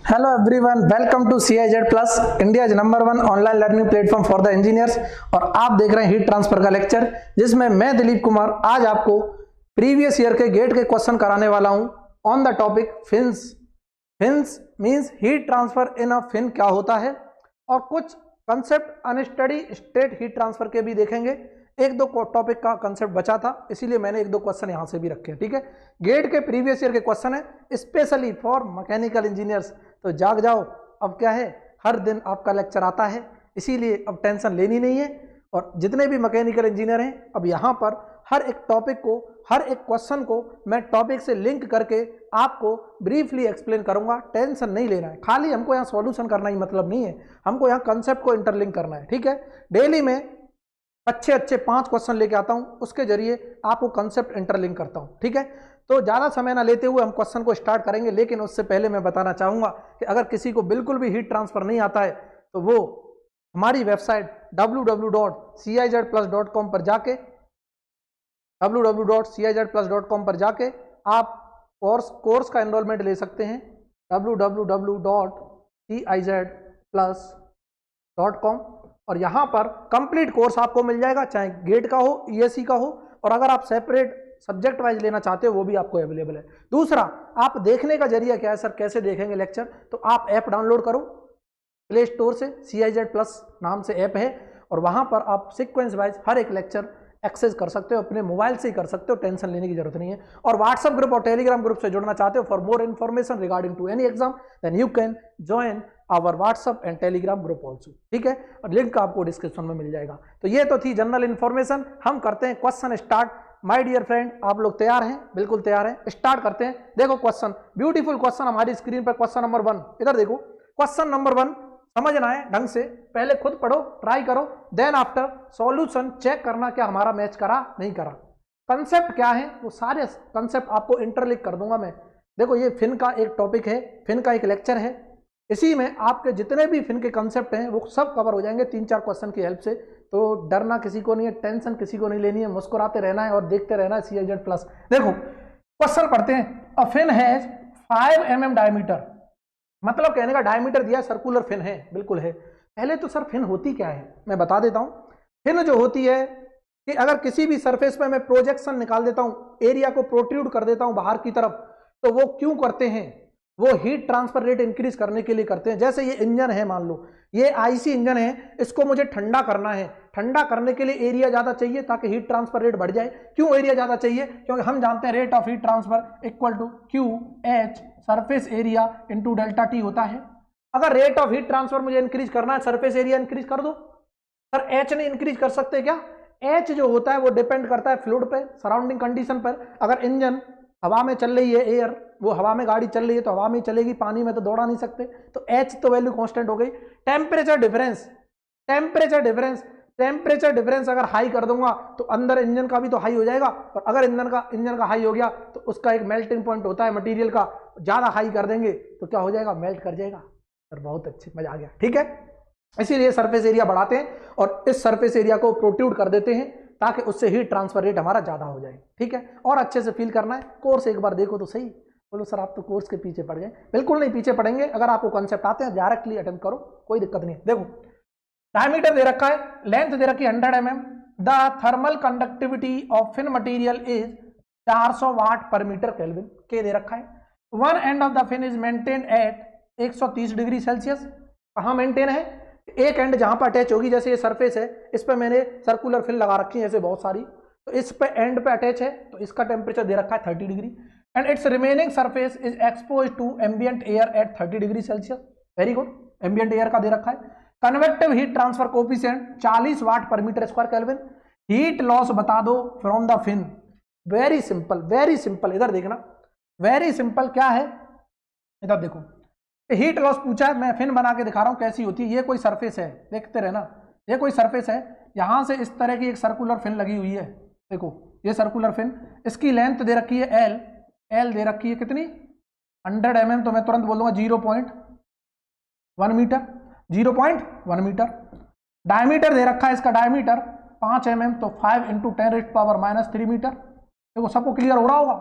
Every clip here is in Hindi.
Hello everyone, welcome to CIZ plus, India number 1 online learning platform for the engineers. और आप देख रहे हैं हीट ट्रांसफर का लेक्चर, जिसमें मैं दिलीप कुमार आज आपको प्रीवियस ईयर के गेट के क्वेश्चन कराने वाला हूं on the topic fins. Fins means heat transfer in a fin क्या होता है, और कुछ concept unsteady state heat transfer के भी देखेंगे। एक दो टॉपिक का कंसेप्ट बचा था, इसीलिए मैंने एक दो क्वेश्चन यहां से भी रखे हैं। ठीक है, गेट के प्रीवियस ईयर के क्वेश्चन है स्पेशली फॉर मैकेनिकल इंजीनियर्स। तो जाग जाओ, अब क्या है, हर दिन आपका लेक्चर आता है, इसीलिए अब टेंशन लेनी नहीं है। और जितने भी मैकेनिकल इंजीनियर हैं, अब यहाँ पर हर एक टॉपिक को, हर एक क्वेश्चन को मैं टॉपिक से लिंक करके आपको ब्रीफली एक्सप्लेन करूंगा। टेंशन नहीं लेना है, खाली हमको यहाँ सॉल्यूशन करना ही मतलब नहीं है, हमको यहाँ कंसेप्ट को इंटरलिंक करना है। ठीक है, डेली में अच्छे 5 क्वेश्चन लेके आता हूं, उसके जरिए आपको कंसेप्ट इंटरलिंक करता हूं। ठीक है, तो ज़्यादा समय ना लेते हुए हम क्वेश्चन को स्टार्ट करेंगे। लेकिन उससे पहले मैं बताना चाहूँगा कि अगर किसी को बिल्कुल भी हीट ट्रांसफर नहीं आता है तो वो हमारी वेबसाइट www.cizplus.com पर जाके www.cizplus.com पर जाके आप कोर्स का एनरोलमेंट ले सकते हैं www.cizplus.com। और यहाँ पर कंप्लीट कोर्स आपको मिल जाएगा, चाहे गेट का हो, ESE का हो, और अगर आप सेपरेट सब्जेक्ट वाइज लेना चाहते हो वो भी आपको अवेलेबल है। दूसरा, आप देखने का जरिया क्या है सर, कैसे देखेंगे लेक्चर, तो आप ऐप डाउनलोड करो प्ले स्टोर से, CIZ प्लस नाम से ऐप है, और वहाँ पर आप सीक्वेंस वाइज हर एक लेक्चर एक्सेस कर सकते हो, अपने मोबाइल से ही कर सकते हो, टेंशन लेने की जरूरत नहीं है। और व्हाट्सएप ग्रुप और टेलीग्राम ग्रुप से जुड़ना चाहते हो for more information regarding to any exam, then you can join our WhatsApp and Telegram group also. ठीक है, और लिंक आपको डिस्क्रिप्शन में मिल जाएगा। तो ये तो थी जनरल इन्फॉर्मेशन। हम करते हैं question start. My dear friend, आप लोग तैयार हैं? बिल्कुल तैयार हैं, स्टार्ट करते हैं। देखो क्वेश्चन, ब्यूटीफुल क्वेश्चन हमारी स्क्रीन पर, क्वेश्चन नंबर 1 इधर देखो। क्वेश्चन नंबर 1 समझना है ढंग से, पहले खुद पढ़ो, ट्राई करो, देन आफ्टर सॉल्यूशन चेक करना क्या हमारा मैच करा नहीं करा। कंसेप्ट क्या है वो सारे कंसेप्ट आपको इंटरलिंक कर दूंगा मैं। देखो ये फिन का एक टॉपिक है, फिन का एक लेक्चर है, इसी में आपके जितने भी फिन के कंसेप्ट हैं वो सब कवर हो जाएंगे 3-4 क्वेश्चन की हेल्प से। तो डरना किसी को नहीं है, टेंशन किसी को नहीं लेनी है, मुस्कुराते रहना है और देखते रहना है CIZ प्लस। देखो क्वेश्चन पढ़ते हैं। अ फिन हैज 5 mm डायमीटर, मतलब कहने का डायमीटर दिया, सर्कुलर फिन है, बिल्कुल है। पहले तो सर फिन होती क्या है मैं बता देता हूं। फिन जो होती है कि अगर किसी भी सरफेस पे मैं प्रोजेक्शन निकाल देता हूं, एरिया को प्रोट्रूड कर देता हूं बाहर की तरफ, तो वो क्यों करते हैं, वो हीट ट्रांसफर रेट इंक्रीज करने के लिए करते हैं। जैसे ये इंजन है, मान लो ये IC इंजन है, इसको मुझे ठंडा करना है, ठंडा करने के लिए एरिया ज्यादा चाहिए ताकि हीट ट्रांसफर रेट बढ़ जाए। क्यों एरिया ज्यादा चाहिए? क्योंकि हम जानते हैं rate of heat transfer equal to QH surface area into delta T होता है। अगर रेट ऑफ हीट ट्रांसफर मुझे इंक्रीज करना है, सरफेस एरिया इंक्रीज कर दो। सर H नहीं इंक्रीज कर सकते क्या? H जो होता है वो डिपेंड करता है फ्लूइड पे, सराउंडिंग कंडीशन पर। अगर इंजन हवा में चल रही है, एयर वो हवा में गाड़ी चल रही है तो हवा में ही चलेगी, पानी में तो दौड़ा नहीं सकते, तो H तो वैल्यू कांस्टेंट हो गई। टेम्परेचर डिफरेंस, टेम्परेचर डिफरेंस अगर हाई कर दूंगा तो अंदर इंजन का भी तो हाई हो जाएगा, और अगर इंजन का हाई हो गया तो उसका एक मेल्टिंग पॉइंट होता है मटेरियल का, ज्यादा हाई कर देंगे तो क्या हो जाएगा, मेल्ट कर जाएगा। सर बहुत अच्छे, मजा आ गया। ठीक है, इसीलिए सरफेस एरिया बढ़ाते हैं और इस सरफेस एरिया को प्रोट्रूड कर देते हैं ताकि उससे हीट ट्रांसफर रेट हमारा ज्यादा हो जाए। ठीक है, और अच्छे से फील करना है, कोर्स एक बार देखो तो सही। बोलो सर आप तो कोर्स के पीछे पड़ गए, बिल्कुल नहीं पीछे पड़ेंगे। अगर आपको कंसेप्ट आते हैं डायरेक्टली अटेम्प्ट करो, कोई दिक्कत नहीं है। देखो डायमीटर दे रखा है, लेंथ दे रखी है 100 mm, the thermal conductivity of fin material is 400 watt पर मीटर केल्विन के दे रखा है। One end of the fin is maintain at 130 degree Celsius. कहाँ मेंटेन है? एक एंड जहां पर अटैच होगी, जैसे ये सरफेस है, इस पर मैंने सर्कुलर फिन लगा रखी है जैसे बहुत सारी, तो इस पे एंड पे अटैच है, तो इसका टेम्परेचर दे रखा है 30 degree, and its remaining surface is expose to ambient air at 30 degree Celsius. Very good, ambient air का दे रखा है। Convective heat transfer coefficient 40 watt पर metre square kelvin. Heat loss बता दो from the fin. Very simple, very simple, इधर देखना, वेरी सिंपल। क्या है इधर देखो, हीट लॉस पूछा है, मैं फिन बना के दिखा रहा हूं कैसी होती है। ये कोई सरफेस है, देखते रहना, ये कोई सरफेस है, यहां से इस तरह की एक सर्कुलर फिन लगी हुई है। देखो ये सर्कुलर फिन, इसकी लेंथ दे रखी है L दे रखी है कितनी, 100 mm, तो मैं तुरंत बोल दूंगा 0.1 मीटर, 0.1 मीटर। डायमीटर दे रखा है इसका, डायमीटर 5 mm, तो 5 × 10⁻³ मीटर। देखो सबको क्लियर हो रहा होगा,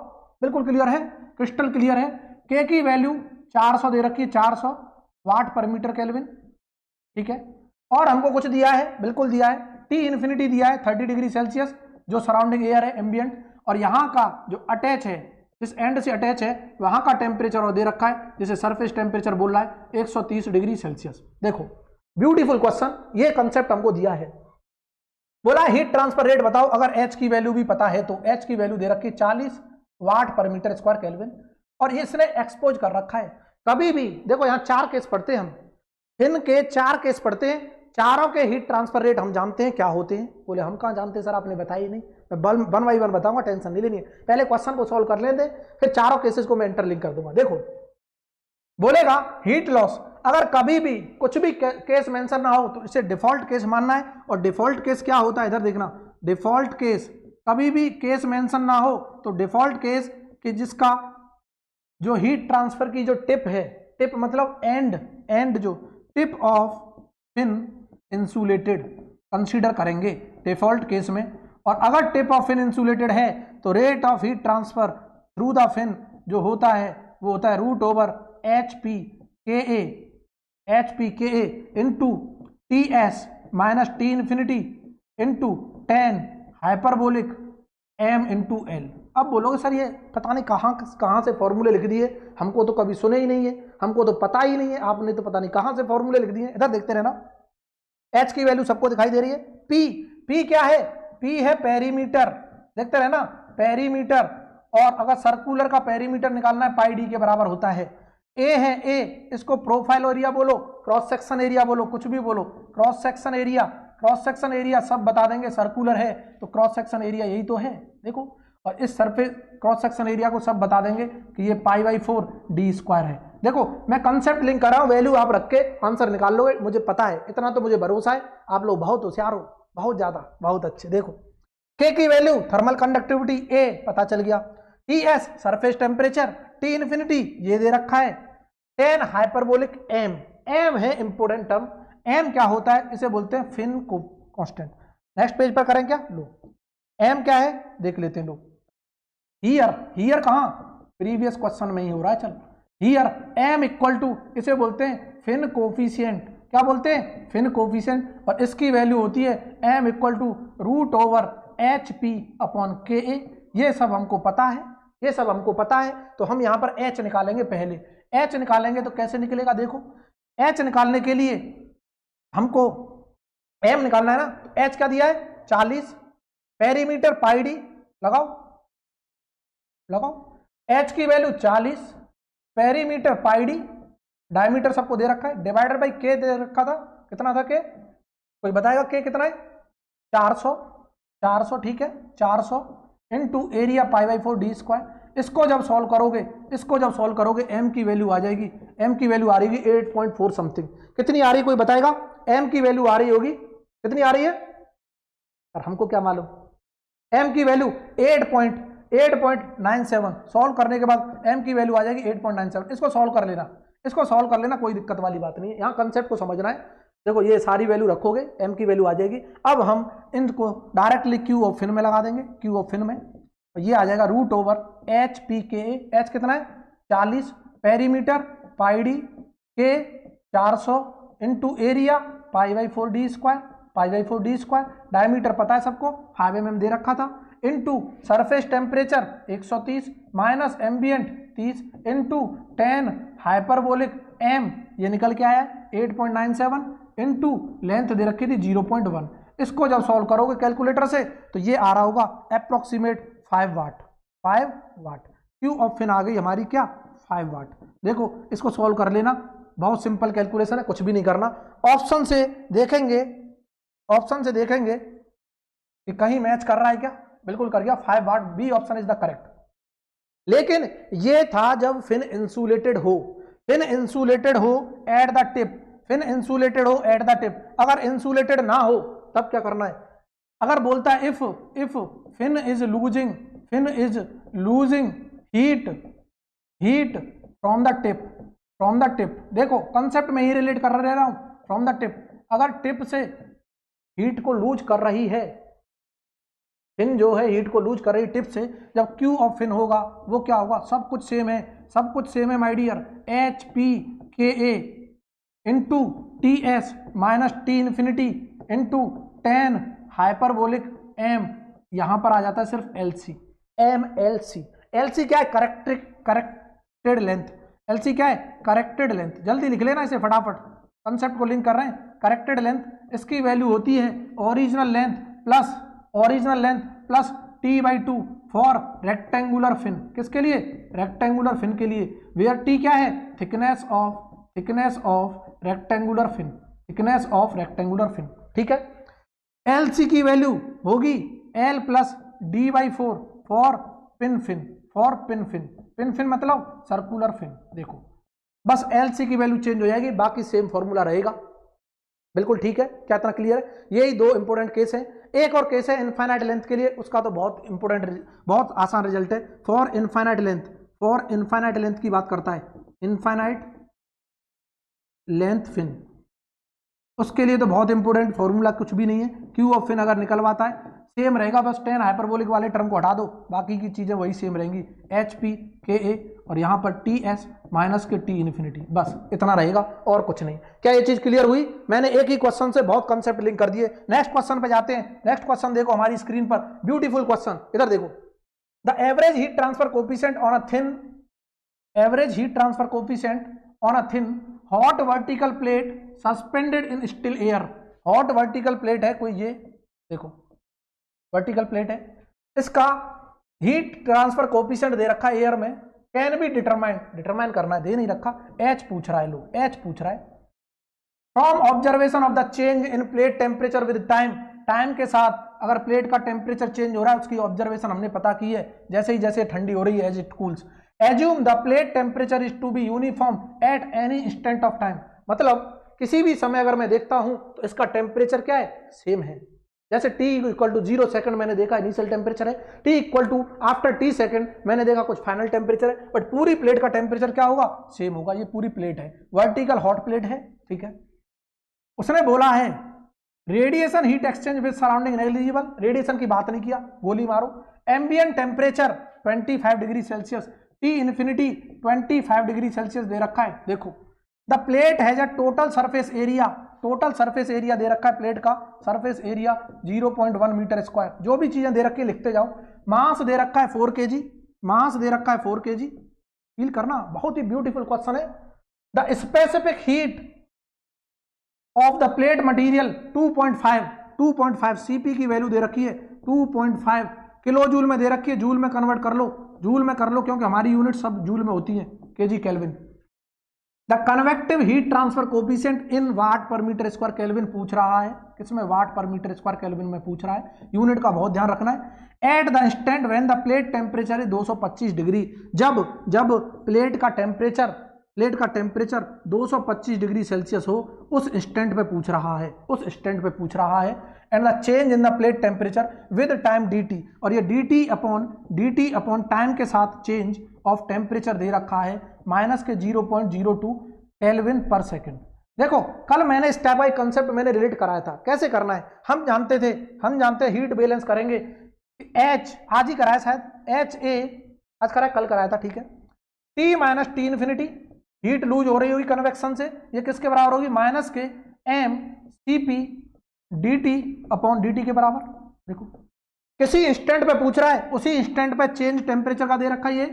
बिल्कुल क्लियर है, क्रिस्टल क्लियर है। K की वैल्यू 400 दे रखी है, 400 वाट पर मीटर केल्विन, ठीक है। और हमको कुछ दिया है, बिल्कुल दिया है, टी इन्फिनिटी दिया है 30 डिग्री सेल्सियस, जो सराउंडिंग एयर है एम्बियंट, और यहाँ का जो अटैच है, जिस एंड से अटैच है वहां का टेम्परेचर और दे रखा है, जिसे सरफेस टेम्परेचर बोल रहा है 130 डिग्री सेल्सियस। देखो ब्यूटीफुल क्वेश्चन, ये कंसेप्ट हमको दिया है। बोला हीट ट्रांसफर रेट बताओ, अगर एच की वैल्यू भी पता है तो एच की वैल्यू दे रखी है 40 वाट पर मीटर स्क्वायर केल्विन, और इसने एक्सपोज कर रखा है। कभी भी देखो यहाँ 4 केस पढ़ते हैं हम, फिन के 4 केस पढ़ते हैं, चारों के हीट ट्रांसफर रेट हम जानते हैं क्या होते हैं। बोले हम कहाँ जानते हैं सर, आपने बताया ही नहीं। मैं वन बाई वन बताऊंगा, टेंशन नहीं लेनी है, पहले क्वेश्चन को सॉल्व कर लेते, फिर चारों केसेस को मैं इंटरलिंक कर दूंगा। देखो बोलेगा हीट लॉस, अगर कभी भी कुछ भी केस मेंशन ना हो तो इसे डिफॉल्ट केस मानना है। और डिफॉल्ट केस क्या होता है, इधर देखना, डिफॉल्ट केस कभी भी केस मेंशन ना हो तो डिफॉल्ट केस कि जिसका जो हीट ट्रांसफर की जो टिप है, टिप मतलब एंड जो tip of fin insulated consider करेंगे डिफॉल्ट केस में। और अगर टिप ऑफ फिन इंसुलेटेड है तो rate of heat transfer through the fin जो होता है वो होता है root over H P K A into T S minus T infinity into 10 hyperbolic M into L. अब बोलोगे सर ये पता नहीं कहाँ से फॉर्मूले लिख दिए, हमको तो कभी सुने ही नहीं है, हमको तो पता ही नहीं है, आपने तो पता नहीं कहाँ से फॉर्मूले लिख दिए। इधर देखते रहना, एच की वैल्यू सबको दिखाई दे रही है, पी क्या है, पी है पेरीमीटर, देखते रहना पेरीमीटर, और अगर सर्कुलर का पेरीमीटर निकालना है पाई डी के बराबर होता है। ए है, ए इसको प्रोफाइल एरिया बोलो, क्रॉस सेक्शन एरिया बोलो, कुछ भी बोलो, क्रॉस सेक्शन एरिया सब बता देंगे। सर्कुलर है तो क्रॉस सेक्शन एरिया यही तो है, देखो, और इस सरफेस क्रॉस सेक्शन एरिया को सब बता देंगे कि ये π/4 d स्क्वायर है। देखो मैं कंसेप्ट लिंक कर रहा हूं, वैल्यू आप रख के आंसर निकाल लोगे, मुझे पता है, इतना तो मुझे भरोसा है, आप लोग बहुत होशियार हो, बहुत ज्यादा, बहुत अच्छे। देखो के की वैल्यू थर्मल कंडक्टिविटी ए पता चल गया, T S surface temperature, T infinity ये दे रखा है, 10 हाइपरबोलिक एम, एम है इंपोर्टेंट टर्म, एम क्या होता है, इसे बोलते हैं फिन कांस्टेंट। नेक्स्ट पेज पर करें क्या, लो एम क्या है देख लेते हैं लोग। हियर कहां, प्रीवियस क्वेश्चन में ही हो रहा है, चल हियर एम इक्वल टू, इसे बोलते हैं फिन कोफिशिएंट, क्या बोलते हैं फिन कोफिशिएंट, और इसकी वैल्यू होती है M equal to root over H P upon K A. ये सब हमको पता है, ये सब हमको पता है, तो हम यहां पर एच निकालेंगे। पहले एच निकालेंगे तो कैसे निकलेगा, देखो एच निकालने के लिए हमको एम निकालना है ना, एच क्या दिया है 40, पेरीमीटर पाई डी लगाओ, एच की value 40, perimeter pi D, diameter सबको दे रखा है, डिवाइडेड बाई के दे रखा था, कितना था के, कोई बताएगा के कितना है, 400, ठीक है 400 इंटू एरिया π/4 d स्क्वायर। इसको जब सॉल्व करोगे एम की वैल्यू आ जाएगी, एम की वैल्यू आ रही है 8.4 समथिंग, कितनी आ रही कोई बताएगा, एम की वैल्यू आ रही होगी, कितनी आ रही है, और हमको क्या मालूम, एम की वैल्यू 8.97, सॉल्व करने के बाद एम की वैल्यू आ जाएगी 8.97। इसको सॉल्व कर लेना, कोई दिक्कत वाली बात नहीं है, यहाँ कंसेप्ट को समझना है। देखो ये सारी वैल्यू रखोगे, एम की वैल्यू आ जाएगी। अब हम इनको डायरेक्टली क्यू ऑफ फिन में लगा देंगे, क्यू ऑफ फिन में, तो ये आ जाएगा root over H P K, H कितना है 40, पेरीमीटर पाई डी के 400 into area π/4 d square, diameter पता है सबको, हाईवे में दे रखा था, into surface temperature 130 minus ambient 30 into 10 hyperbolic M, ये निकल के आया 8.97 इंटू लेंथ दे रखी थी 0.1। इसको जब सॉल्व करोगे कैलकुलेटर से तो ये आ रहा होगा approximate 5 watt. Q of fin आ गई हमारी क्या 5 वाट। देखो इसको सॉल्व कर लेना, बहुत सिंपल कैलकुलेशन है, कुछ भी नहीं करना। ऑप्शन से देखेंगे कि कहीं मैच कर रहा है क्या, बिल्कुल कर गया, 5 watt, B option is the correct. लेकिन ये था जब फिन इंसुलेटेड हो एट द टिप, अगर इंसुलेटेड ना हो तब क्या करना है, अगर बोलता है if fin is losing heat from the tip, देखो कंसेप्ट में ही रिलेट कर रहा हूं, फ्रॉम द टिप, अगर टिप से हीट को लूज कर रही है फिन जो है हीट को लूज कर रही टिप से, जब क्यू ऑफ फिन होगा वो क्या होगा, सब कुछ सेम है, सब कुछ सेम है my dear, H P K A into T S minus T infinity into ten hyperbolic M, यहां पर आ जाता है सिर्फ L C, M L C. L C क्या है, करेक्टेड लेंथ, एल सी क्या है, करेक्टेड लेंथ। जल्दी लिख लेना इसे फटाफट, कंसेप्ट को लिंक कर रहे हैं। करेक्टेड लेंथ इसकी वैल्यू होती है original length plus t/2 for rectangular fin. किसके लिए, रेक्टेंगुलर फिन के लिए, वेयर टी क्या है, thickness of rectangular fin, thickness of rectangular fin, ठीक है। एल सी की वैल्यू होगी L plus d/4 for pin fin, pin fin मतलब सर्कुलर फिन। देखो बस एल सी की वैल्यू चेंज हो जाएगी, बाकी सेम फॉर्मूला रहेगा, बिल्कुल ठीक है। क्या इतना क्लियर है? यही दो इंपॉर्टेंट केस हैं। एक और केस है इनफाइनाइट लेंथ के लिए, उसका तो बहुत इंपॉर्टेंट, बहुत आसान रिजल्ट है। फॉर इनफाइनाइट लेंथ की बात करता है, इनफाइनाइट लेंथ फिन, उसके लिए तो बहुत इंपॉर्टेंट फॉर्मूला कुछ भी नहीं है। क्यू ऑफ फिन अगर निकलवाता है सेम रहेगा, बस टेन हाइपरबोलिक वाले टर्म को हटा दो, बाकी की चीजें वही सेम रहेंगी, एच पी के ए और यहाँ पर टी एस माइनस के टी इन्फिनिटी, बस इतना रहेगा और कुछ नहीं। क्या ये चीज क्लियर हुई? मैंने एक ही क्वेश्चन से बहुत कंसेप्ट लिंक कर दिए। नेक्स्ट क्वेश्चन पे जाते हैं। नेक्स्ट क्वेश्चन देखो हमारी स्क्रीन पर, ब्यूटीफुल क्वेश्चन, इधर देखो। The average heat transfer coefficient on a thin hot vertical plate suspended in still air. Hot vertical plate है कोई, ये देखो वर्टिकल प्लेट है, इसका हीट ट्रांसफर कोफिशिएंट दे रखा है एयर में, कैन बी डिटरमाइन करना है, दे नहीं रखा, एच पूछ रहा है, लो एच पूछ रहा है। From observation of the change in plate temperature with time के साथ अगर प्लेट का टेम्परेचर चेंज हो रहा है उसकी ऑब्जर्वेशन हमने पता की है, जैसे ठंडी हो रही है as it cools. Assume the plate temperature is to be uniform at any instant of time, मतलब किसी भी समय अगर मैं देखता हूं तो इसका टेम्परेचर क्या है, सेम है। जैसे t इक्वल टू 0 सेकंड मैंने देखा इनिशियल टेम्परेचर है, t equal to after t second मैंने देखा कुछ फाइनल टेम्परेचर है, बट पूरी प्लेट का टेम्परेचर क्या होगा, सेम होगा। ये पूरी प्लेट है, वर्टिकल हॉट प्लेट है, ठीक है। उसने बोला है radiation heat exchange with surrounding negligible, radiation की बात नहीं किया, गोली मारो। Ambient temperature 25 degree Celsius, T infinity 25 degree Celsius दे रखा है। देखो the plate has a total surface area दे रखा है, प्लेट का सरफेस एरिया 0.1 मीटर स्क्वायर, जो भी चीजें दे रखी है लिखते जाओ। मास दे रखा है 4 kg, फील करना, बहुत ही ब्यूटीफुल क्वेश्चन है। The specific heat of the plate material 2.5 CP की वैल्यू दे रखी है, 2.5 किलो जूल में दे रखी है, जूल में कन्वर्ट कर लो, क्योंकि हमारी यूनिट सब जूल में होती है, KG kelvin. The convective heat transfer coefficient in watt पर मीटर स्क्वायर केल्विन पूछ रहा है, किसमें, वाट पर मीटर स्क्वायर केल्विन में पूछ रहा है, यूनिट का बहुत ध्यान रखना है। At the instant when the plate temperature is 225 degree, जब प्लेट का टेम्परेचर 225 डिग्री सेल्सियस हो, उस इंस्टेंट पे पूछ रहा है, and the change in the plate temperature with time dt, और ये dt अपॉन टाइम के साथ चेंज ऑफ टेम्परेचर दे रखा है माइनस के 0.02 केल्विन पर सेकेंड। देखो कल मैंने स्टेप बाय कंसेप्ट मैंने रिलेट कराया था, कैसे करना है हम जानते हैं, हीट बैलेंस करेंगे, H आज ही कराया शायद, HA आज कराया, कल कराया था, ठीक है। T minus T infinity, heat lose हो रही होगी कन्वेक्शन से, ये किसके बराबर होगी, माइनस के m CP dt upon dt के बराबर। देखो किसी इंस्टेंट पे पूछ रहा है, उसी इंस्टेंट पे चेंज टेम्परेचर का दे रखा है, ये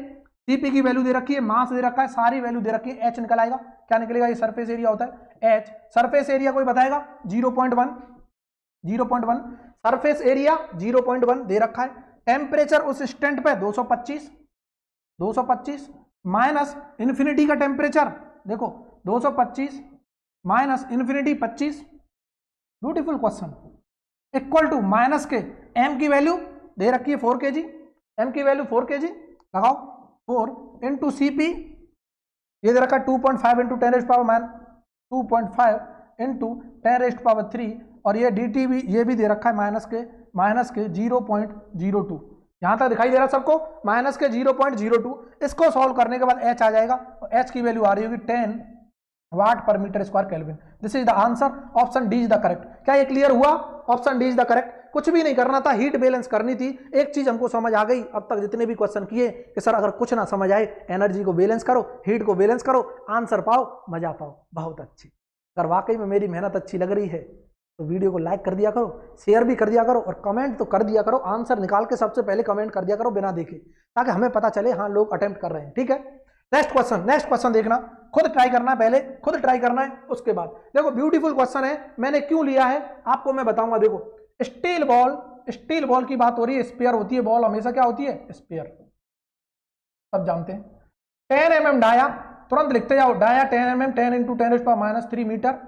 CP की वैल्यू दे रखी है, मास दे रखा है, सारी वैल्यू दे रखी है, H निकल आएगा, क्या निकलेगा, ये सरफेस एरिया होता है, H सरफेस एरिया कोई बताएगा, 0.1 सरफेस एरिया 0.1 दे रखा है, टेम्परेचर उस इंस्टेंट पे 225 माइनस इन्फिनिटी का टेम्परेचर, देखो 225 minus infinity 25, beautiful question, equal to minus के m की वैल्यू दे रखी है 4 kg, m की वैल्यू 4 kg लगाओ, 4 इंटू CP ये दे रखा है 2.5 इंटू 10⁻3 और ये dt भी, ये भी दे रखा है माइनस के 0.02, यहां तक दिखाई दे रहा है सबको, माइनस के 0.02। इसको सॉल्व करने के बाद H आ जाएगा, तो H की वैल्यू आ रही होगी 10 वाट पर metre square kelvin. This is the answer, option D is the correct. क्या ये क्लियर हुआ? Option D is the correct. कुछ भी नहीं करना था, हीट बैलेंस करनी थी। एक चीज हमको समझ आ गई अब तक जितने भी क्वेश्चन किए कि सर अगर कुछ ना समझ आए, एनर्जी को बैलेंस करो, हीट को बैलेंस करो, आंसर पाओ, मजा पाओ। बहुत अच्छी। अगर वाकई में मेरी मेहनत अच्छी लग रही है तो वीडियो को लाइक कर दिया करो, शेयर भी कर दिया करो और कमेंट तो कर दिया करो। आंसर निकाल के सबसे पहले कमेंट कर दिया करो बिना देखे, ताकि हमें पता चले हाँ लोग अटेम्प्ट कर रहे हैं। ठीक है, नेक्स्ट क्वेश्चन देखना, खुद ट्राई करना है, पहले खुद ट्राई करना है, उसके बाद देखो। ब्यूटीफुल क्वेश्चन है, मैंने क्यों लिया है आपको मैं बताऊंगा। देखो, स्टील बॉल की बात हो रही है, स्पेयर होती है बॉल, हमेशा क्या होती है, स्पेयर, सब जानते हैं। 10 mm डाया, तुरंत लिखते जाओ, dia 10 mm, 10 × 10⁻³ meter.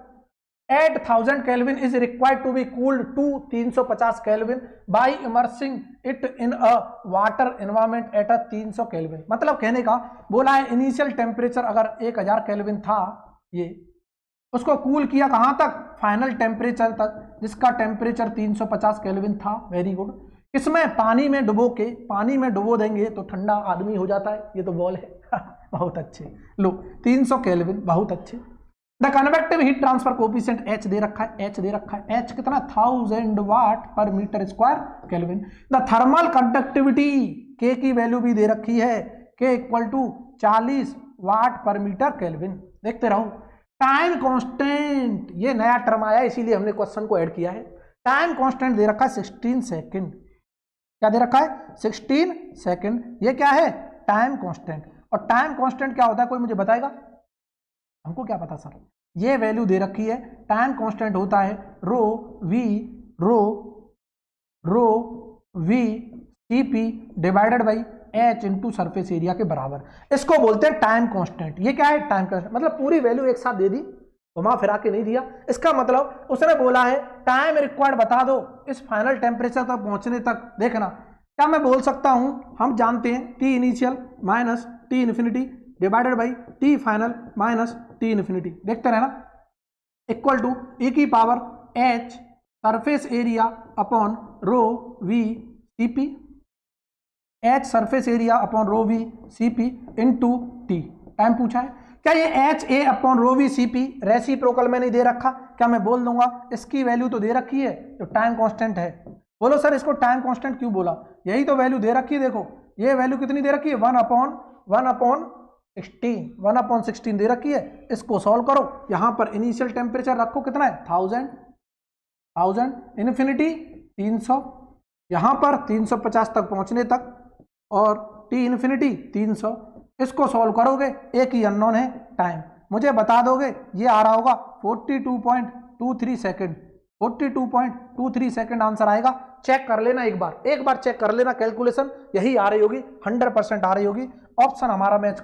8000 Kelvin is required to be cooled to 350 Kelvin by immersing it in a water environment at a 300 Kelvin। मतलब कहने का बोला है इनिशियल टेम्परेचर अगर 1000 केल्विन था, ये उसको कूल किया कहां तक, फाइनल टेम्परेचर तक, जिसका टेम्परेचर 350 केल्विन था। Very good. इसमें पानी में डुबो देंगे तो ठंडा आदमी हो जाता है, ये तो बॉल है। बहुत अच्छे, लो 300 केल्विन, बहुत अच्छे। The convective heat transfer coefficient H दे रखा है, H कितना, 1000 वाट/m² kelvin. The thermal conductivity K की वैल्यू भी दे रखी है, K = 40 वाट/m² केल्विन। देखते रहो। टाइम कांस्टेंट, ये नया टर्म आया इसीलिए हमने क्वेश्चन को ऐड किया है। टाइम कांस्टेंट दे रखा है 16 सेकंड। क्या दे रखा है, 16 सेकंड। ये क्या है, टाइम कांस्टेंट। और टाइम कांस्टेंट क्या होता है, कोई मुझे बताएगा? हमको क्या पता सर, ये वैल्यू दे रखी है। टाइम कांस्टेंट होता है rho V Cp divided by H into surface area के बराबर। इसको बोलते हैं टाइम कांस्टेंट। ये क्या है, टाइम कांस्टेंट, मतलब पूरी वैल्यू एक साथ दे दी, घुमा फिरा के नहीं दिया। इसका मतलब उसने बोला है टाइम रिक्वायर्ड बता दो इस फाइनल टेम्परेचर तक पहुंचने तक। देखना क्या मैं बोल सकता हूं, हम जानते हैं T initial minus T infinity divided by T final minus T infinity. देखते रहना, equal to e⁻h surface area upon rho V Cp, H surface area upon rho V Cp into T। Time पूछा है, क्या ये HA upon rho V Cp reciprocal में नहीं दे रखा? क्या मैं बोल दूंगा इसकी वैल्यू तो दे रखी है, तो टाइम कांस्टेंट है। बोलो सर इसको टाइम कांस्टेंट क्यों बोला? यही तो वैल्यू दे रखी है। देखो ये वैल्यू कितनी दे रखी है, 1/16 दे रखी है। इसको सॉल्व करो, यहां पर इनिशियल टेम्परेचर रखो, कितना है, 1000, इन्फिनिटी 300, यहां पर 350 तक पहुंचने तक, और T इन्फिनिटी 300। इसको सॉल्व करोगे, एक ही अननोन है टाइम, मुझे बता दोगे। ये आ रहा होगा 42.23 सेकेंड, 42.23 सेकेंड आंसर आएगा। चेक कर लेना, एक बार चेक कर लेना, कैलकुलेशन यही आ रही होगी, 100% आ रही होगी। ऑप्शन हमारा मैच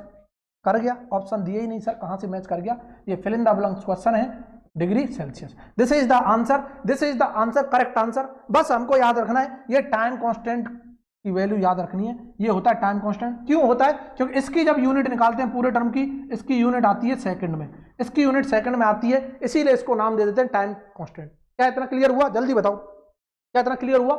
कर गया, ऑप्शन दिए ही नहीं सर, कहां से मैच कर गया? ये fill in the blanks question है, degree Celsius. This is the answer, correct answer. बस हमको याद रखना है, ये टाइम कांस्टेंट की वैल्यू याद रखनी है। ये होता है टाइम कांस्टेंट। क्यों होता है? क्योंकि इसकी जब यूनिट निकालते हैं पूरे टर्म की, इसकी यूनिट आती है सेकंड में, इसकी यूनिट सेकंड में आती है, इसीलिए इसको नाम दे देते हैं टाइम कांस्टेंट। क्या इतना क्लियर हुआ? जल्दी बताओ, क्या इतना क्लियर हुआ?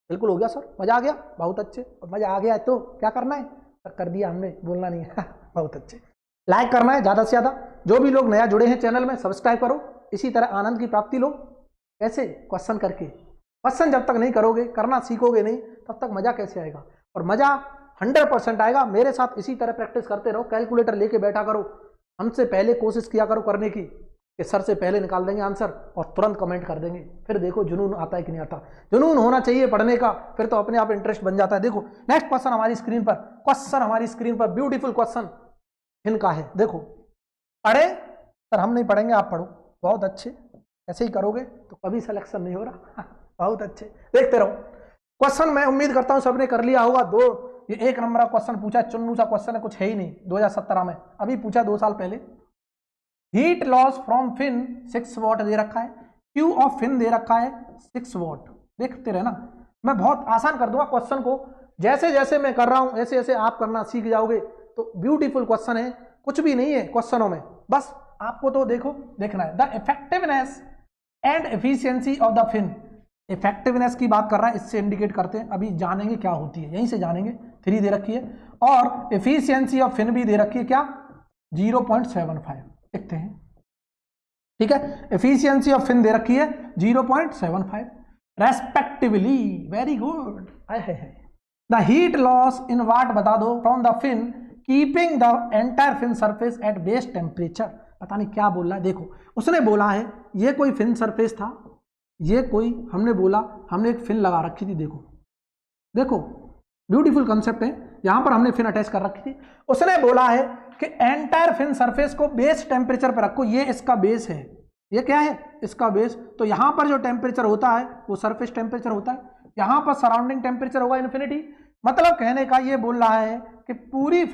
बिल्कुल हो गया सर, मजा आ गया, बहुत अच्छे। मजा आ गया तो क्या करना है, कर दिया हमने, बोलना नहीं है। बहुत अच्छे, लाइक करना है ज़्यादा से ज़्यादा। जो भी लोग नया जुड़े हैं चैनल में, सब्सक्राइब करो। इसी तरह आनंद की प्राप्ति लो। कैसे? क्वेश्चन करके। क्वेश्चन जब तक नहीं करोगे, करना सीखोगे नहीं, तब तक मज़ा कैसे आएगा? और मज़ा 100% आएगा। मेरे साथ इसी तरह प्रैक्टिस करते रहो, कैलकुलेटर लेके बैठा करो, हमसे पहले कोशिश किया करो करने की, कि सर से पहले निकाल देंगे आंसर और तुरंत कमेंट कर देंगे। फिर देखो जुनून आता है कि नहीं आता। जुनून होना चाहिए पढ़ने का, फिर तो अपने आप इंटरेस्ट बन जाता है। देखो नेक्स्ट क्वेश्चन हमारी स्क्रीन पर, ब्यूटीफुल क्वेश्चन इनका है। देखो, पढ़े सर, हम नहीं पढ़ेंगे, आप पढ़ो। बहुत अच्छे, ऐसे ही करोगे तो कभी सिलेक्शन नहीं हो रहा। बहुत अच्छे, देखते रहो। क्वेश्चन मैं उम्मीद करता हूं सबने कर लिया होगा। ये 1 नंबर का क्वेश्चन पूछा, चुन्नू सा क्वेश्चन है, कुछ है ही नहीं, 2017 में, अभी पूछा 2 साल पहले। Heat loss from fin 6 watt दे रखा है, क्यू ऑफ फिन दे रखा है 6 वॉट। देखते रहना, मैं बहुत आसान कर दूंगा क्वेश्चन को। जैसे जैसे मैं कर रहा हूं ऐसे ऐसे आप करना सीख जाओगे। तो ब्यूटीफुल क्वेश्चन है, कुछ भी नहीं है क्वेश्चनों में, बस आपको तो देखना है। The effectiveness and efficiency of the fin. Effectiveness की बात कर रहा है, इससे इंडिकेट करते हैं, अभी जानेंगे क्या होती है, यहीं से जानेंगे। 3 दे रखी है, और एफिशिएंसी ऑफ फिन भी दे रखी है, क्या, 0.75। देखते हैं, ठीक है। एफिशिएंसी ऑफ फिन दे रखी है 0.75। Respectively. Very good. The heat loss in watt बता दो from the fin keeping the entire fin surface at base temperature. पता नहीं क्या बोल रहा है। देखो उसने बोला है ये कोई फिन सरफेस था, ये कोई हमने बोला हमने एक फिन लगा रखी थी। देखो देखो ब्यूटीफुल कंसेप्ट है। यहां पर हमने फिन अटैच कर रखी थी। उसने बोला है कि एंटायर फिन सरफेस को बेस टेम्परेचर पर रखो। ये इसका बेस है, ये क्या है इसका बेस। तो यहां पर जो टेम्परेचर होता है वो सरफेस टेम्परेचर होता है, यहां पर सराउंडिंग टेम्परेचर होगा इन्फिनिटी। मतलब कहने का ये बोल रहा है कि पूरी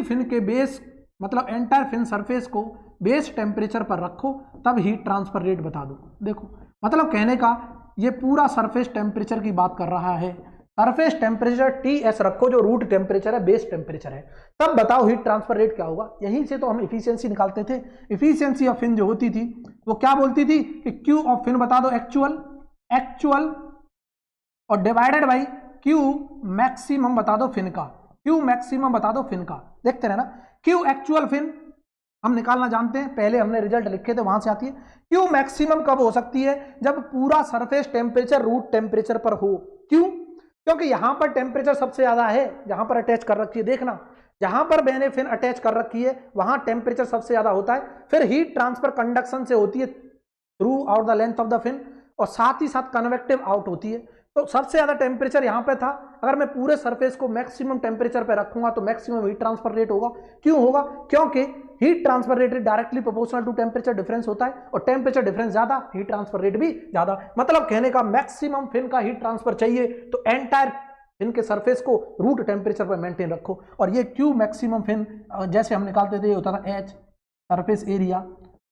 फिन के बेस मतलब एंटायर फिन सरफेस को बेस टेम्परेचर पर रखो तब हीट ट्रांसफर रेट बता दो। देखो मतलब कहने का ये पूरा सरफेस टेम्परेचर की बात कर रहा है। सरफेस टेम्परेचर Ts रखो जो रूट टेम्परेचर है, बेस टेम्परेचर है, तब बताओ हीट ट्रांसफर रेट क्या होगा। यहीं से तो हम इफिशियंसी निकालते थे। इफिशियंसी ऑफ फिन जो होती थी वो क्या बोलती थी कि क्यू ऑफ फिन बता दो एक्चुअल और डिवाइडेड बाई क्यू मैक्सिमम बता दो फिन का। क्यू मैक्सिमम बता दो फिन का। देखते रहना क्यू एक्चुअल फिन हम निकालना जानते हैं, पहले हमने रिजल्ट लिखे थे वहां से आती है। क्यू मैक्सिमम कब हो सकती है जब पूरा सरफेस टेम्परेचर रूट टेम्परेचर पर हो। क्यों? क्योंकि यहां पर टेम्परेचर सबसे ज्यादा है, जहां पर अटैच कर रखी है। देखना जहां पर मैंने फिन अटैच कर रखी है वहां टेम्परेचर सबसे ज्यादा होता है। फिर हीट ट्रांसफर कंडक्शन से होती है throughout the length of the fin और साथ ही साथ कन्वेक्टिव आउट होती है। तो सबसे ज्यादा टेम्परेचर यहां पे था। अगर मैं पूरे सरफेस को मैक्सिमम टेम्परेचर पे रखूंगा तो मैक्सिमम हीट ट्रांसफर रेट होगा। क्यों होगा? क्योंकि heat transfer rate directly proportional to temperature difference होता है और टेम्परेचर डिफरेंस ज्यादा हीट ट्रांसफर रेट भी ज्यादा। मतलब कहने का मैक्सिमम फिन का हीट ट्रांसफर चाहिए तो एंटायर फिन के सरफेस को रूट टेम्परेचर पर मेंटेन रखो। और ये क्यू मैक्सिमम फिन जैसे हम निकालते थे होता था H surface area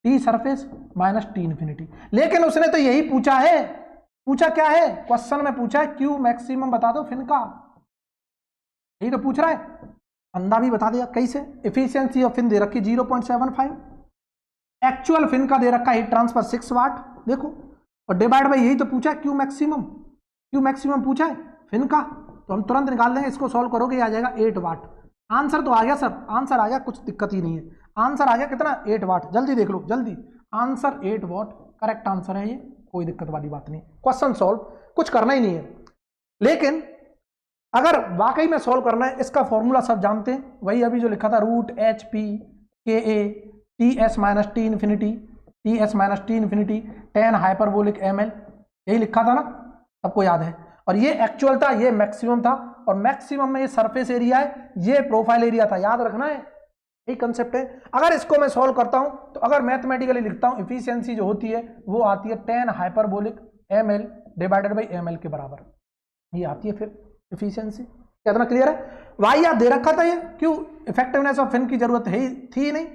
T surface minus T infinity. लेकिन उसने तो यही पूछा है, पूछा क्या है क्वेश्चन में पूछा है क्यू मैक्सिमम बता दो फिन का, यही तो पूछ रहा है। अंधा भी बता दिया कैसे। इफिशियंसी ऑफ फिन दे रखी 0.75, एक्चुअल फिन का दे रखा हीट ट्रांसफर 6 वाट। देखो और डिवाइड बाई यही तो पूछा है क्यू मैक्सिमम पूछा है फिन का। तो हम तुरंत निकाल देंगे, इसको सॉल्व करोगे आ जाएगा 8 वाट। आंसर तो आ गया सर, आंसर आ गया, कुछ दिक्कत ही नहीं है। आंसर आ गया कितना? 8 वाट। जल्दी देख लो जल्दी, आंसर 8 वाट करेक्ट आंसर है ये, कोई दिक्कत वाली बात नहीं। क्वेश्चन सॉल्व, कुछ करना ही नहीं है। लेकिन अगर वाकई में सॉल्व करना है, इसका फॉर्मूला सब जानते हैं, वही अभी जो लिखा था root H P K A T S minus T infinity tan hyperbolic M L, यही लिखा था ना, सबको याद है। और ये एक्चुअल था, ये मैक्सिमम था, और मैक्सिमम में ये सरफेस एरिया है, ये प्रोफाइल एरिया था, याद रखना है, यही कंसेप्ट है। अगर इसको मैं सॉल्व करता हूं तो अगर मैथमेटिकली लिखता हूं इफिशियंसी जो होती है वो आती है 10 hyperbolic M L divided by M L के बराबर, ये आती है फिर इफिशियंसी। कितना क्लियर है? वाई याद दे रखा था ये, क्यों इफेक्टिवनेस ऑफ फिन की जरूरत है थी नहीं।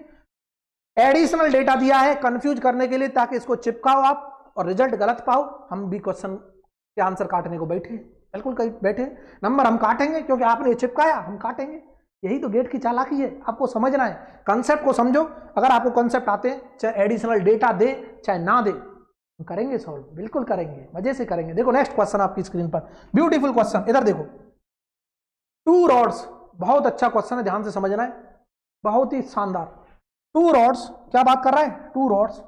एडिशनल डेटा दिया है कंफ्यूज करने के लिए ताकि इसको चिपकाओ आप और रिजल्ट गलत पाओ। हम भी क्वेश्चन के आंसर काटने को बैठे, बिल्कुल बैठे, नंबर हम काटेंगे क्योंकि आपने चिपकाया, हम काटेंगे। यही तो गेट की चालाकी है, आपको समझना है, कंसेप्ट को समझो। अगर आपको कंसेप्ट आते हैं, चाहे एडिशनल डेटा दे चाहे ना दे, हम करेंगे सॉल्व, बिल्कुल करेंगे, मजे से करेंगे। देखो नेक्स्ट क्वेश्चन आपकी स्क्रीन पर, ब्यूटीफुल क्वेश्चन, इधर देखो। 2 रॉड्स, बहुत अच्छा क्वेश्चन है, ध्यान से समझना है, बहुत ही शानदार। 2 रॉड्स क्या बात कर रहा है? 2 रॉड्स,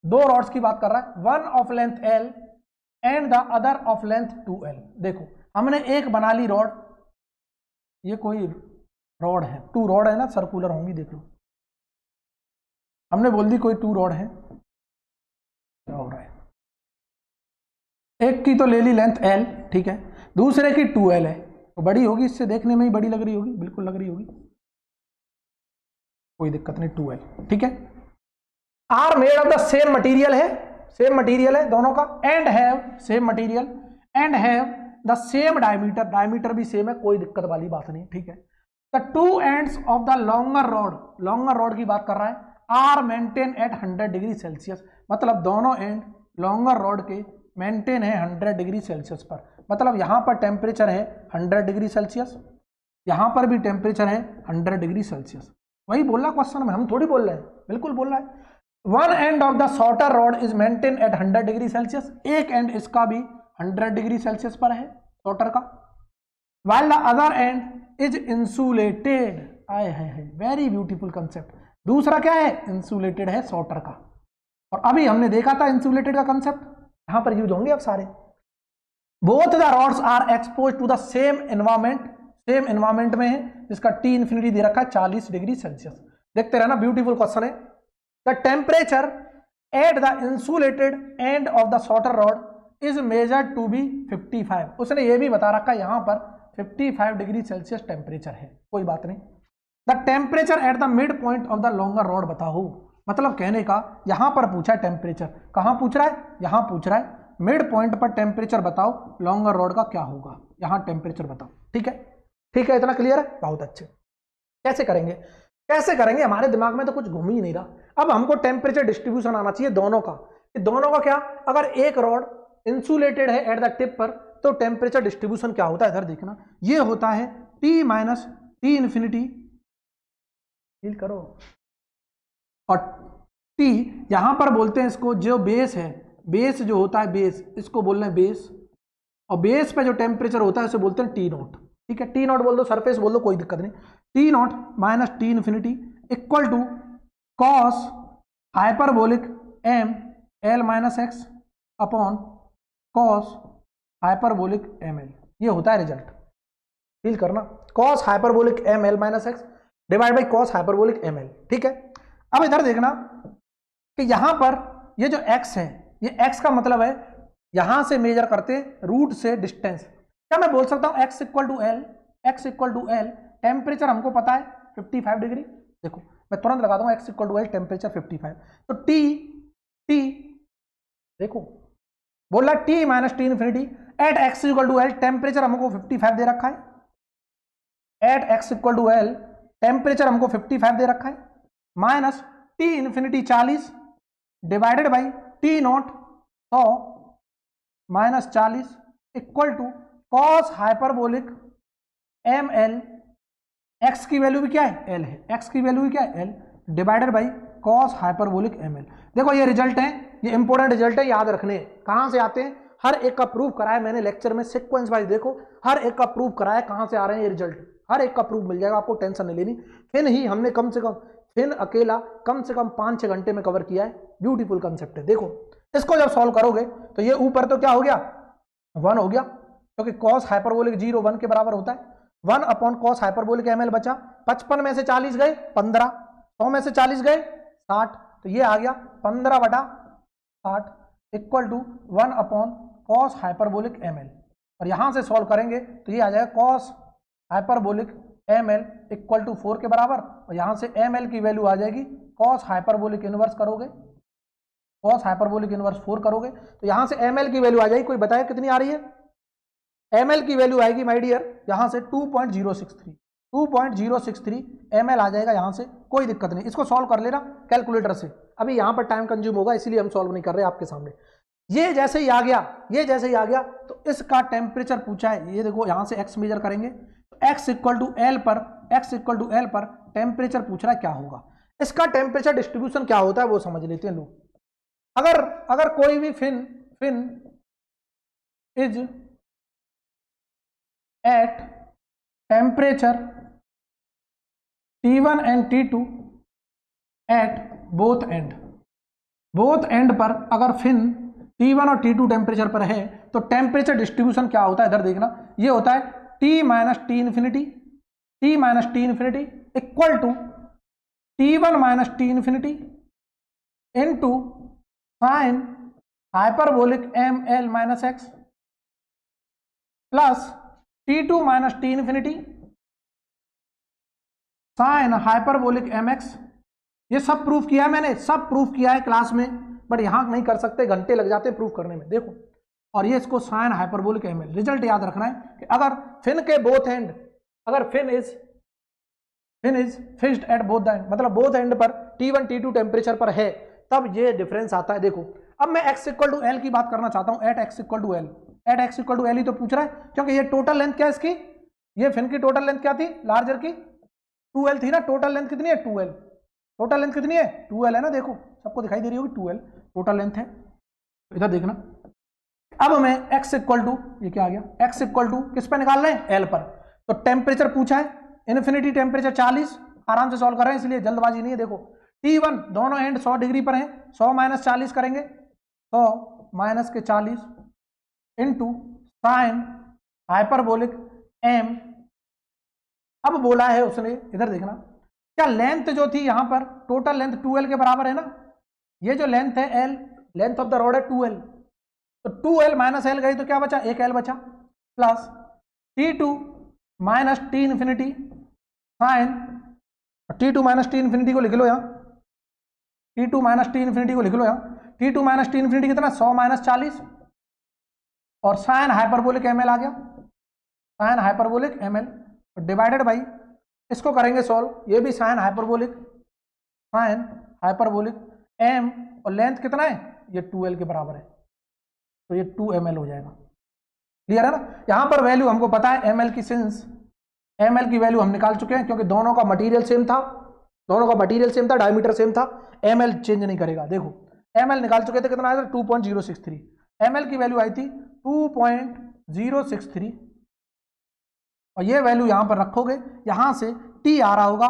2 रॉड्स की बात कर रहा है। One of length L and the other of length 2L। देखो हमने एक बना ली रॉड, ये कोई रॉड है, 2 रॉड है ना, सर्कुलर होंगी, देख लो, हमने बोल दी कोई 2 रॉड है। क्या हो रहा है? एक की तो ले ली लेंथ L, ठीक है, दूसरे की 2L है, तो बड़ी होगी, इससे देखने में ही बड़ी लग रही होगी, बिल्कुल लग रही होगी, कोई दिक्कत नहीं, 2L, ठीक है। Are made of the same material है, सेम मटीरियल है दोनों का, and have same material and have the same diameter, diameter भी सेम है, कोई दिक्कत वाली बात नहीं, ठीक है। The 2 ends of the longer rod, longer rod की बात कर रहा है, are maintain at 100 degree Celsius, मतलब दोनों एंड लॉन्गर रॉड के मेंटेन है 100 डिग्री सेल्सियस पर। मतलब यहां पर टेम्परेचर है 100 डिग्री सेल्सियस, यहां पर भी टेम्परेचर है 100 डिग्री सेल्सियस। वही बोल रहा क्वेश्चन में, हम थोड़ी बोल रहे हैं, बिल्कुल बोल रहा है। One end of the shorter rod is maintain at 100 degree Celsius, एक एंड इसका भी 100 डिग्री सेल्सियस पर है शॉर्टर का, while the other end is insulated। आए है, वेरी ब्यूटीफुल कंसेप्ट। दूसरा क्या है? इंसुलेटेड है शॉर्टर का। और अभी हमने देखा था इंसुलेटेड का कंसेप्ट, यहां पर यूज होंगे अब सारे। Both the rods are expose to the same environment में है, जिसका टी इन्फिनिटी दे रखा है 40 डिग्री सेल्सियस। देखते रहना, ब्यूटीफुल क्वेश्चन है। The temperature at the insulated end of the shorter rod is measured to be 55। उसने ये भी बता रखा है यहां पर 55 डिग्री सेल्सियस टेम्परेचर है, कोई बात नहीं। The temperature at the mid point of the longer rod बताओ, मतलब कहने का यहां पर पूछा है टेम्परेचर, कहां पूछ रहा है, यहां पूछ रहा है मिड पॉइंट पर टेम्परेचर बताओ लॉन्गर रॉड का क्या होगा, यहां टेम्परेचर बताओ। ठीक है, ठीक है, इतना क्लियर है, बहुत अच्छे। कैसे करेंगे, कैसे करेंगे, हमारे दिमाग में तो कुछ घूम ही नहीं रहा। अब हमको टेम्परेचर डिस्ट्रीब्यूशन आना चाहिए दोनों का। दोनों का क्या, अगर एक रॉड इंसुलेटेड है एट द टिप पर तो टेम्परेचर डिस्ट्रीब्यूशन क्या होता है, इधर देखना, ये होता है T minus T infinity, feel करो, और T यहां पर बोलते हैं इसको जो बेस है, बेस जो होता है बेस, इसको बोलना है बेस, और बेस पे जो टेम्परेचर होता है उसे बोलते हैं T नॉट। ठीक है, T नॉट बोल दो, सरफेस बोल दो, कोई दिक्कत नहीं। T not minus T infinity equal to cos hyperbolic M L minus X upon cos hyperbolic M L, ये होता है रिजल्ट। फील करना, cos hyperbolic M L minus X divide by cos hyperbolic M L. ठीक है, अब इधर देखना कि यहां पर ये जो x है, ये x का मतलब है यहां से मेजर करते हैं रूट से डिस्टेंस। क्या मैं बोल सकता हूं x equal to L, x equal to L, temperature हमको पता है 55 डिग्री, देखो मैं तुरंत लगा दूंगा x equal to L temperature 55, तो t देखो बोला t minus T infinity at x equal to L, temperature हमको 55 दे रखा है, at x equal to L temperature हमको 55 दे रखा है, minus T infinity 40 divided by T nought 100 minus 40 equal to cos hyperbolic M L, X की वैल्यू भी क्या है, एल है, एक्स की वैल्यू भी क्या है, L, divided by cos hyperbolic M L. देखो ये रिजल्ट है, ये इंपॉर्टेंट रिजल्ट है, याद रखने। कहां से आते हैं, हर एक का प्रूफ कराया मैंने लेक्चर में, सीक्वेंस वाइज देखो, हर एक का प्रूफ कराया, कहां से आ रहे हैं ये रिजल्ट, हर एक का प्रूफ मिल जाएगा आपको, टेंशन नहीं लेनी। फिर ही हमने कम से कम, फिर अकेला कम से कम 5-6 घंटे में कवर किया है, ब्यूटीफुल कंसेप्ट है। देखो इसको जब सॉल्व करोगे तो ये ऊपर तो क्या हो गया, 1 हो गया, क्योंकि कॉस हाइपरबोलिक 0 1 के बराबर होता है, 1 upon cos hyperbolic M L बचा, 55 में से 40 गए 15, 100 में से 40 गए 60, तो ये आ गया 15/60 equal to 1 upon cos hyperbolic M L, और यहां से सॉल्व करेंगे तो ये आ जाएगा cos hyperbolic M L equal to 4 के बराबर, और यहां से एम एल की वैल्यू आ जाएगी, कॉस हाइपरबोलिक इनवर्स करोगे, कॉस हाइपरबोलिक इनवर्स 4 करोगे तो यहां से एम एल की वैल्यू आ जाएगी, कोई बताए कितनी आ रही है, एम एल की वैल्यू आएगी माय डियर यहां से 2.063 एम एल आ जाएगा यहां से, कोई दिक्कत नहीं, इसको सॉल्व कर लेना कैलकुलेटर से, अभी यहां पर टाइम कंज्यूम होगा इसलिए हम सॉल्व नहीं कर रहे आपके सामने। ये जैसे ही आ गया, ये जैसे ही आ गया तो इसका टेम्परेचर पूछा है, ये देखो यहां से एक्स मेजर करेंगे, x इक्वल टू एल पर, x इक्वल टू एल पर टेम्परेचर पूछ रहा है क्या होगा, इसका टेम्परेचर डिस्ट्रीब्यूशन क्या होता है वो समझ लेते हैं लोग। अगर कोई भी fin is at temperature T1 and T2 at both end पर अगर फिन T1 और T2 टेम्परेचर पर है तो टेम्परेचर डिस्ट्रीब्यूशन क्या होता है, इधर देखना, ये होता है T minus T infinity equal to T1 minus T infinity into sine hyperbolic M L minus X plus T2 minus T infinity sine hyperbolic M X. ये सब प्रूफ किया है मैंने, सब प्रूफ किया है क्लास में, बट यहां नहीं कर सकते, घंटे लग जाते हैं प्रूफ करने में। देखो, और ये इसको sine hyperbolic M L, result याद रखना है कि अगर फिन के बोथ एंड, अगर fin is fixed at both the end, मतलब बोथ एंड पर T1 T2 टेम्परेचर पर है तब ये डिफरेंस आता है। देखो अब मैं x इक्वल टू एल की बात करना चाहता हूं, at x equal to L, at x equal to L ही तो पूछ रहा है, क्योंकि ये टोटल लेंथ क्या है इसकी, ये फिन की टोटल लेंथ क्या थी, लार्जर की 2L थी ना, टोटल लेंथ कितनी है 2L, टोटल लेंथ कितनी है 2L है ना, देखो सबको दिखाई दे रही होगी 2L टोटल लेंथ है, इधर देखना। अब मैं x इक्वल टू, ये क्या आ गया, x इक्वल टू किस पे निकाल रहे हैं, L पर, तो टेम्परेचर पूछा है, इन्फिनिटी टेम्परेचर 40, आराम से सॉल्व कर रहे हैं इसलिए जल्दबाजी नहीं है। देखो T1 दोनों एंड 100 डिग्री पर है, 100 माइनस 40 करेंगे 100 माइनस के 40 इंटू साइन हाइपरबोलिक m। अब बोला है उसने, इधर देखना, क्या लेंथ जो थी यहां पर टोटल लेंथ 2l के बराबर है ना, ये जो लेंथ है l, length of the rod है 2l, तो 2l माइनस l गई तो क्या बचा, एक l बचा, plus T2 minus T infinity sine, T2 minus T infinity को लिख लो यहाँ, T2 माइनस टी इन्फिनिटी को लिख लो यहाँ, T2 माइनस टी इन्फिनिटी कितना 100 माइनस 40 और साइन हाइपरबोलिक ml आ गया, sine hyperbolic ml divided by, इसको करेंगे सॉल्व, ये भी साइन हाइपरबोलिक m और लेंथ कितना है, ये 2l के बराबर है, तो ये 2ml हो जाएगा। क्लियर है ना, यहां पर वैल्यू हमको पता है ml की, सिंस ml की वैल्यू हम निकाल चुके हैं क्योंकि दोनों का मटेरियल सेम था, डायमीटर सेम था, ml चेंज नहीं करेगा। देखो ml निकाल चुके थे, कितना आया था 2.063, ml की वैल्यू आई थी 2.063 और ये वैल्यू यहां पर रखोगे, यहां से T आ रहा होगा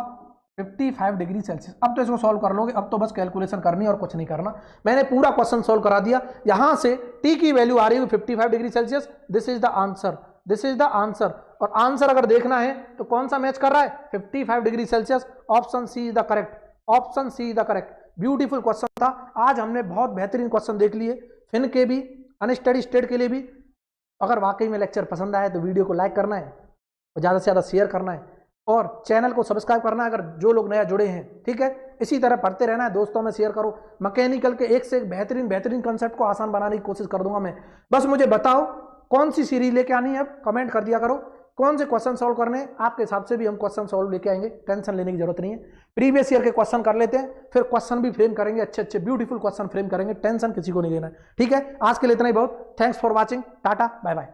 55 डिग्री सेल्सियस। अब तो इसको सॉल्व कर लोगे, अब तो बस कैलकुलेशन करनी और कुछ नहीं करना, मैंने पूरा क्वेश्चन सॉल्व करा दिया। यहां से T की वैल्यू आ रही है 55 degree Celsius, this is the answer, this is the answer. और आंसर अगर देखना है तो कौन सा मैच कर रहा है, 55 degree Celsius, option C is the correct, option C is the correct. Beautiful question था, आज हमने बहुत बेहतरीन क्वेश्चन देख लिए, फिन के भी, अनस्टडी स्टेट के लिए भी। अगर वाकई में लेक्चर पसंद आए तो वीडियो को लाइक करना है और ज़्यादा से ज़्यादा शेयर करना है और चैनल को सब्सक्राइब करना है अगर जो लोग नया जुड़े हैं, ठीक है। इसी तरह पढ़ते रहना है, दोस्तों में शेयर करो। मैकेनिकल के एक से एक बेहतरीन कंसेप्ट को आसान बनाने की कोशिश कर दूंगा मैं। बस मुझे बताओ कौन सी सीरीज लेके आनी है, अब कमेंट कर दिया करो, कौन से क्वेश्चन सॉल्व करने हैं, आपके हिसाब से भी हम क्वेश्चन सॉल्व लेके आएंगे, टेंशन लेने की जरूरत नहीं है। प्रीवियस ईयर के क्वेश्चन कर लेते हैं, फिर क्वेश्चन भी फ्रेम करेंगे, अच्छे ब्यूटीफुल क्वेश्चन फ्रेम करेंगे, टेंशन किसी को नहीं लेना है, ठीक है। आज के लिए इतना ही बहुत, thanks for watching, tata bye bye.